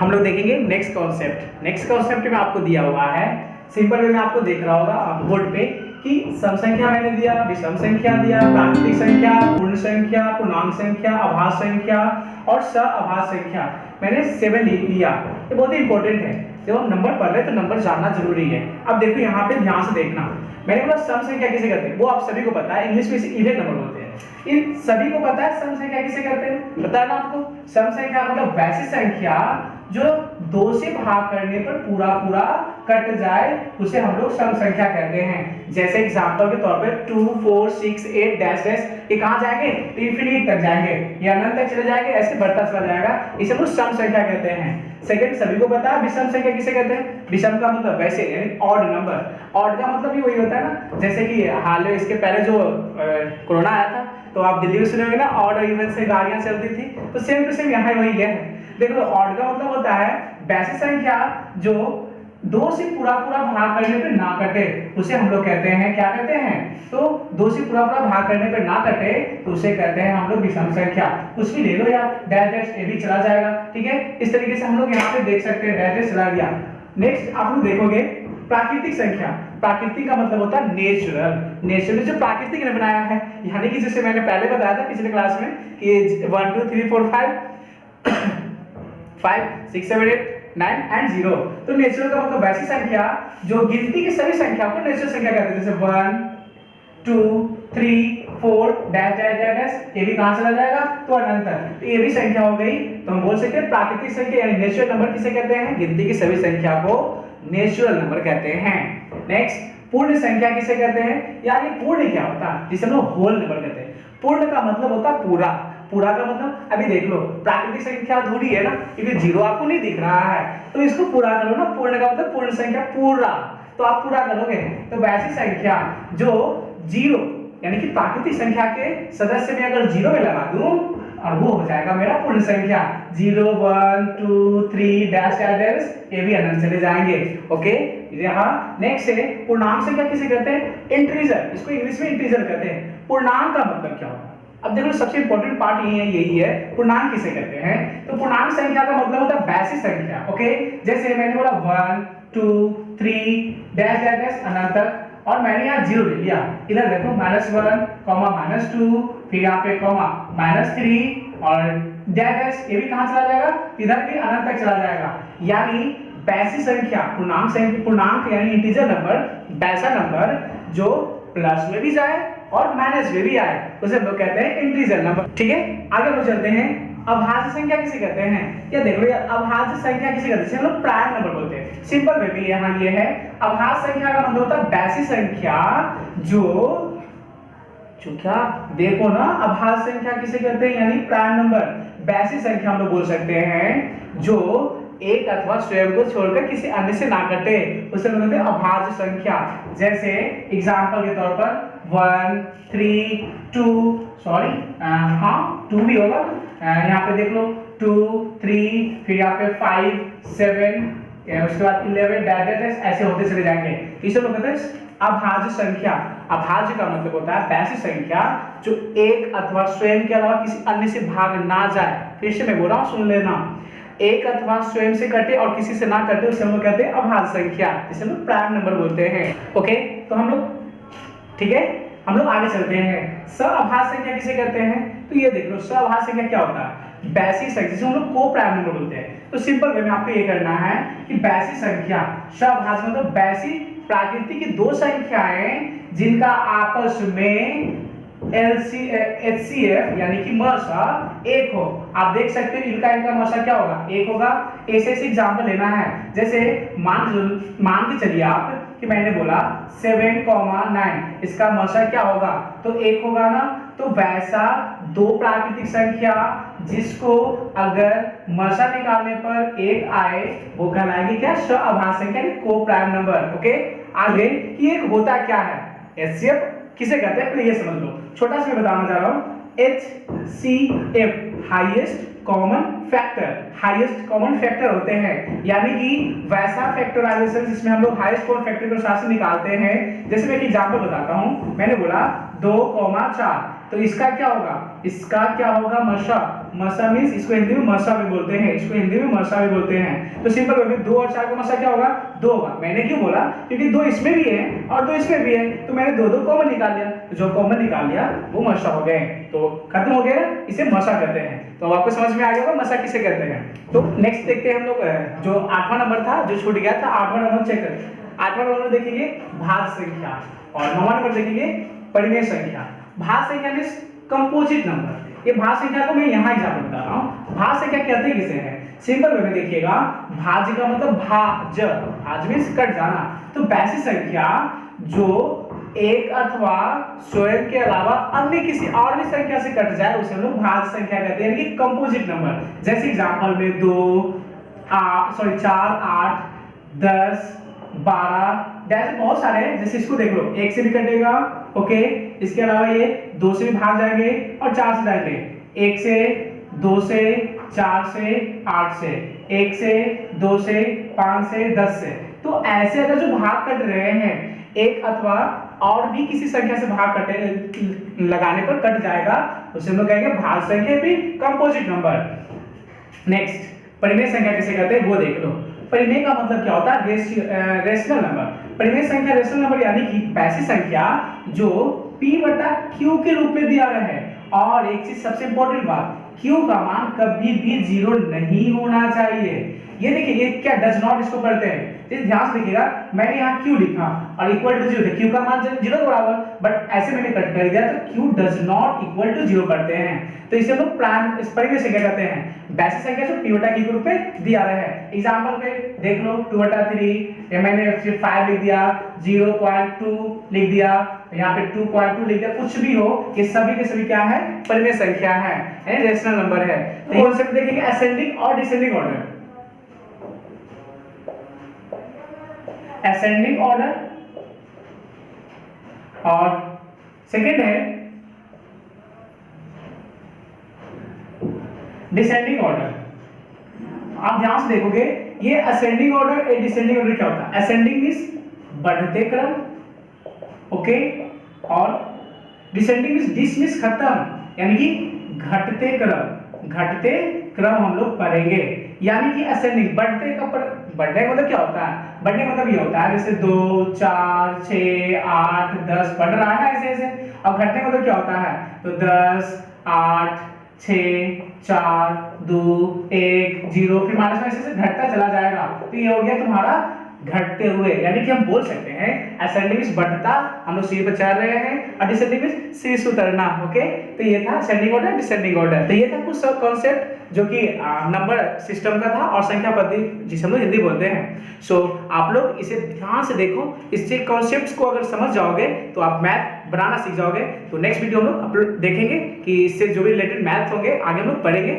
हम लोग देखेंगे नेक्स्ट कॉन्सेप्ट। नेक्स्ट कॉन्सेप्ट में आपको दिया हुआ है, सिंपल वे में आपको देख रहा होगा बोर्ड पे कि सम संख्या मैंने दिया, विषम संख्या दिया, प्राकृतिक संख्या, पूर्ण संख्या, पूर्णांक संख्या, अभाज्य संख्या और सअभाज्य संख्या मैंने 7 लिया। ये बहुत ही इंपॉर्टेंट है, जब हम नंबर पढ़ रहे हैं तो नंबर जानना जरूरी है। अब देखो यहाँ पे ध्यान से देखना, मैंने बोला सम संख्या किसे कहते हैं, वो आप सभी को पता है, इंग्लिश में इसे इवन नंबर बोलते हैं। इन सभी को पता है सम संख्या किसे कहते हैं, पता है ना आपको। सम संख्या मतलब वैसी संख्या जो 2 से भाग करने पर पूरा पूरा कट जाए उसे हम लोग सम संख्या कहते हैं। जैसे एग्जांपल के तौर पे 2 4 6 8 डैश डैश, ये कहां जाएंगे तो इंफिनिट तक जाएंगे, ये अनंत तक चले जाएंगे, ऐसे बढ़ता चला जाएगा, इसे हम लोग सम संख्या कहते हैं। सेकंड, सभी को पता है विषम संख्या किसे कहते हैं। विषम का मतलब वैसे यानी ऑड नंबर, ऑड का मतलब भी वही होता है ना, जैसे कि हाल में इसके पहले जो कोरोना आया था तो आप दिल्ली में सुने होंगे ना, ऑड और इवन से गाड़ियां चलती थी, तो सेम टू सेम यहाँ वही है। देखो ऑड का मतलब होता है वैसी संख्या जो 2 से पूरा पूरा भाग करने पे ना कटे, उसे हम लोग कहते हैं, क्या कहते हैं, तो 2 से पूरा पूरा भाग करने पे ना कटे तो उसे कहते हैं हम लोग विषम संख्या। कुछ भी ले लो यार, डैश डैश ये भी चला जाएगा, ठीक है। इस तरीके से हम लोग यहाँ पे देख सकते हैं, डैश डैश चला गया। नेक्स्ट आप लोग देखोगे प्राकृतिक संख्या। प्राकृतिक का मतलब होता है नेचुरल, नेचुरल जो प्राकृतिक ने बनाया है, यानी कि जैसे मैंने पहले बताया था पिछले क्लास में कि 1 2 3 4 5 6 7 8 9 एंड 0। तो नेचुरल का मतलब वैसी संख्या जो गिनती की सभी संख्या को नेचुरल संख्या कहते हैं, जैसे 1 2 3 4 डैश डैश डैश, ये भी कहां चला जाएगा तो अनंत तक, तो ये भी संख्या हो गई। तो हम बोल सकते हैं प्राकृतिक संख्या यानी नेचुरल नंबर किसे कहते हैं, गिनती की सभी संख्या को नेचुरल नंबर कहते हैं। नेक्स्ट, पूर्ण संख्या किसे कहते हैं, यानी पूर्ण क्या होता है, जिसे हम लोग होल नंबर कहते हैं। पूर्ण का मतलब होता है पूरा, पूरा का मतलब अभी देख लो प्राकृतिक संख्या अधूरी है ना, क्योंकि 0 आपको नहीं दिख रहा है, तो इसको पूरा करो ना, पूर्ण का मतलब पूर्ण संख्या पूरा, तो आप पूरा करोगे तो वैसी संख्या जो 0 यानी कि प्राकृतिक संख्या के सदस्य में अगर 0 में लगा दूं और वो हो जाएगा मेरा पूर्ण संख्या। 0 1 2 3 डैश डैश, ये भी अनंत चले जाएंगे, ओके। यहाँ नेक्स्ट है पूर्णांक संख्या किसे कहते हैं, इंटीजर, इसको इंग्लिश में इंटीजर कहते हैं। पूर्णांक का मतलब क्या होता है, अब देखो सबसे इंपॉर्टेंट पार्ट यही है पूर्णांक किसे कहते हैं। तो पूर्णांक संख्या का मतलब होता है वैसी संख्या, ओके, जैसे मैंने बोला 1 2 3 डैश डैश अनंत तक, और मैंने यहाँ 0 ले लिया, इधर देखो -1 -2, फिर यहाँ पे -3 और डैश, ये भी कहाँ चला जाएगा, इधर भी अनंत तक चला जाएगा। यानी वैसी संख्या पूर्णांक यानी इंटीजर नंबर, वैसा नंबर जो प्लस में भी जाए और माइनस में भी आए, उसे हम लोग कहते हैं इंटीजर नंबर, ठीक है। आगे बढ़ चलते हैं, अभाज्य संख्या किसे कहते हैं। या देखो यार, अभाज्य संख्या किसे कहते हैं, हम लोग प्राइम नंबर बोलते हैं। सिंपल वे में यहाँ ये है, अभाज्य संख्या का मतलब होता है वैसी संख्या जो क्या, देखो ना, अभाज्य संख्या किसे कहते हैं, यानी प्राइम नंबर, वैसी संख्या हम लोग बोल सकते हैं जो एक अथवा स्वयं को छोड़कर किसी अन्य से ना कटे, उसे हम कहते हैं अभाज्य संख्या। जैसे एग्जांपल के तौर पर 1 3 2 सॉरी हाँ 2 भी होगा, यहाँ पे देख लो 2 3, फिर यहाँ पे 5 7, उसके बाद 11 डैश ऐसे होते चले जाएंगे, इसे लोग कहते हैं अभाज्य संख्या। अभाज्य का मतलब होता है वैसी संख्या जो एक अथवा स्वयं के अलावा किसी अन्य से भाग ना जाए। फिर से मैं बोल रहा हूँ, सुन लेना, एक अथवा स्वयं से कटे और किसी से ना कटे, उसे हम लोग कहते हैं अभाज्य संख्या, जिसे हम लोग प्राइम नंबर बोलते हैं, ओके। तो हम लोग, ठीक है, हम लोग आगे चलते हैं। सअभाज्य संख्या किसे कहते हैं, तो ये देख लो सअभाज्य संख्या क्या होता है, वैसी संख्या जिसे हम लोग को प्राइम नंबर बोलते हैं। तो सिंपल वे में आपको ये करना है कि वैसी संख्या, सअभाज्य मतलब वैसी प्रकृति की 2 संख्याएं जिनका आपस में HCF यानी कि मसा 1 हो। आप देख सकते हो इनका मसा क्या होगा, 1 होगा। ऐसे एग्जांपल लेना है, जैसे मान के चलिए आप कि मैंने बोला 7,9, इसका मसा क्या होगा, तो 1 होगा ना। तो वैसा 2 प्राकृतिक संख्या जिसको अगर मसा निकालने पर 1 आए वो कहलाएगी क्या, सअभाज्य संख्या यानी को प्राइम नंबर, ओके। आगे कि एक होता क्या है, HCF किसे कहते हैं, ये समझ लो। छोटा सा बताना चाह रहा हूं, HCF highest common factor, highest common factor होते हैं, यानी कि वैसा फैक्टराइजेशन जिसमें हम लोग हाईएस्ट कॉमन फैक्टर को साथ से निकालते हैं। जैसे मैं एक एग्जांपल बताता हूं, मैंने बोला 2,4, तो इसका क्या होगा, इसका क्या होगा मशा मसा मींस इसको हिंदी में मसा भी बोलते हैं, इसको हिंदी में मसा भी बोलते हैं। तो सिंपल वे में 2 और 4 का मसा क्या होगा? 2 होगा। मैंने क्यों बोला? क्योंकि 2 इसमें भी है और 2 इसमें भी है, तो मैंने 2 कॉमन निकाल लिया। तो जो कॉमन निकाल लिया वो मसा हो गए, तो खत्म हो गया, इसे मसा कहते हैं। तो अब आपको समझ में आ गया होगा मसा किसे कहते हैं। तो नेक्स्ट देखते हैं हम लोग, जो 8वां नंबर था जो छूट गया था, 8वां नंबर चेक करें। 8वां नंबर देखेंगे भाज्य संख्या और 9वां नंबर देखेंगे परिमेय संख्या। भाज्य संख्या मींस कंपोजिट नंबर। ये भाज्य संख्या को मैं यहाँ एग्जांपल बता रहा हूँ। भाज्य संख्या कहते हैं किसे हैं? सिंपल वे में देखिएगा, भाज्य का मतलब भाज्य, भाज्य मींस कट जाना। तो वैसी संख्या जो एक अथवा स्वयं के अलावा अन्य किसी और भी संख्या से कट जाए उसे हम लोग भाज्य संख्या कहते हैं, यानी कि कंपोजिट नंबर। जैसे एग्जांपल में 4, 8, 10, 12 जैसे बहुत सारे हैं। जैसे इसको देख लो, 1 से भी कटेगा, ओके। इसके अलावा ये 2 से भी भाग जाएंगे और 4 से जाएंगे, 1 से, 2 से, 4 से, 8 से, 1 से, 2 से, 5 से, 10 से। तो ऐसे अगर जो भाग कट रहे हैं एक अथवा और भी किसी संख्या से भाग कटे लगाने पर कट जाएगा, उसे हम लोग कहेंगे भाज्य संख्या भी कंपोजिट नंबर। नेक्स्ट परिमेय संख्या किसे कहते हैं वो देख लो। परिमेय का मतलब क्या होता है? Rational number. परिमेय संख्या रेशनल नंबर यानी कि वैसी संख्या जो p बटा q के रूप में दिया गया है। और एक चीज सबसे इंपॉर्टेंट बात, q का मान कभी भी 0 नहीं होना चाहिए। ये देखिए, ये क्या डज नॉट इसको पढ़ते हैं, ध्यान से देखिएगा। मैंने यहाँ q लिखा और इक्वल टू 0 q का मान 0 के बराबर, बट ऐसे मैंने कट कर दिया तो q does not equal to 0 पढ़ते हैं। तो इसे हम लोग परिमेय संख्या कहते हैं, वैसी संख्या जो p बटा q के रूप में दिया रहा है। एग्जांपल पे देख लो, 2 बटा 3 या मैंने 5 लिख दिया, 0.2 लिख दिया, यहाँ पे 2.2 लिख दिया, कुछ भी हो, ये सभी के सभी क्या है? परिमेय संख्या है, यानी रेशनल नंबर है। तो कॉन्सेप्ट देखेंगे असेंडिंग और डिसेंडिंग ऑर्डर। असेंडिंग ऑर्डर और सेकंड है डिसेंडिंग ऑर्डर। आप ध्यान से देखोगे, ये असेंडिंग ऑर्डर और डिसेंडिंग ऑर्डर क्या होता है? असेंडिंग मींस बढ़ते क्रम, ओके, और डिसेंडिंग मींस डिस मींस खत्म, यानी कि घटते क्रम। घटते क्रम हम लोग पढ़ेंगे, यानी कि असेंडिंग बढ़ते का बढ़ने का मतलब क्या होता है? बढ़ने का मतलब ये होता है जैसे 2, 4, 6, 8, 10 बढ़ रहा है ना ऐसे ऐसे। और घटने का मतलब क्या होता है? तो 10, 8, 6, 4, 2, 1, 0, फिर माइनस में ऐसे घटता चला जाएगा। तो ये हो गया तुम्हारा घटते हुए, यानी कि हम बोल सकते हैं असेंडिंग मींस बढ़ता, हम लोग सीढ़ी पर चढ़ रहे हैं, और डिसेंडिंग मींस सीढ़ी से उतरना, ओके। तो ये था असेंडिंग ऑर्डर, डिसेंडिंग ऑर्डर। तो ये था कुछ सब कॉन्सेप्ट जो कि नंबर सिस्टम का था और संख्या पद्धति जिसे हम लोग हिंदी बोलते हैं। सो आप लोग इसे ध्यान से देखो, इससे कॉन्सेप्ट्स को अगर समझ जाओगे तो आप मैथ बनाना सीख जाओगे। तो नेक्स्ट वीडियो हम लोग देखेंगे कि इससे जो भी रिलेटेड मैथ होंगे आगे हम लोग पढ़ेंगे।